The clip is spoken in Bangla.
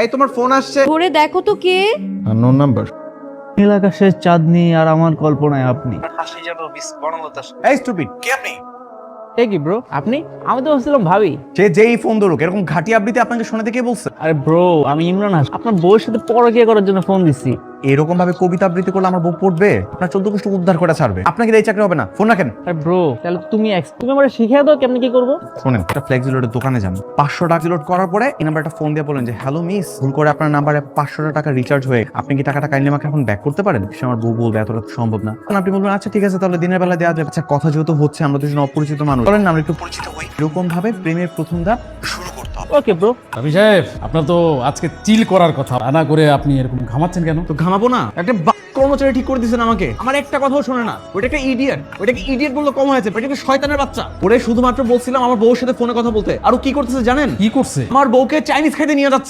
এই তোমার ফোন আসছে। ধরে দেখো তো কে। Unknown number. নীল আকাশের চাঁদনি আর আমার কল্পনায় আপনি। এই স্টুপিড, কে আপনি? এ কি ব্রো, আপনি? আমি তো ভাবছিলাম ভাবি। সে যেই ফোন ধরুক এরকম ঘাটি আবৃত্তি আপনাকে শোনাতে কে বলছে? আরে ব্রো, আমি ইমরান হাসান, আপনার বউয়ের সাথে পরকীয়া করার জন্য ফোন দিচ্ছি। এরকম ভাবে কবিতা আবৃত্তি করলে আমার বউ পড়বে, আপনার 14 গোষ্ঠী উদ্ধার করে ছাড়বে। আপনাকে এই চাকরি হবে না, ফোন রাখেন। আরে ব্রো, তাহলে তুমি আমার শিখিয়ে দাও কেমনি কি করবো। শোনেন, একটা ফ্লেক্স লোডের দোকানে যান, 500 টাকা লোড করার পরে এই নাম্বারটা ফোন দিয়ে বলেন যে হ্যালো মিস, ভুল করে আপনার নাম্বারে 500 টাকা রিচার্জ হয়ে আপনি কি টাকাটা কাইন্ডলি আমাকে এখন ব্যাক করতে পারেন? সে আমার বউ বলবে এতটা তো সম্ভব না। তখন আপনি বলবেন আচ্ছা ঠিক আছে, তাহলে দিনের বেলা দেওয়া যাবে। আচ্ছা কথা যেহেতু হচ্ছে, আমরা দুজন অপরিচিত মানুষ, বলেন না আমরা একটু পরিচিত হই। এরকম ভাবে প্রেমের প্রথম ধাপ শুরু করতে হবে। Okay bro. রবি সাহেব, আপনার তো আজকে চিল করার কথা, তা না করে আপনি এরকম ঘামাচ্ছেন কেন? তো ঘামাবো না? একটা কর্মচারী ঠিক করে দিয়েছেন আমাকে, আমার একটা কথাও শোনে না। ওইটা একটা ইডিয়েট, ওইটাকে ইডিয়েট বললে কম হয়েছে, ওইটা একটা শয়তানের বাচ্চা। ওরে শুধুমাত্র বলছিলাম আমার বউর সাথে ফোনে কথা বলতে, আর ও কি করতেছে জানেন? কি করছে? আমার বউকে চাইনিজ খাইতে নিয়ে যাচ্ছে।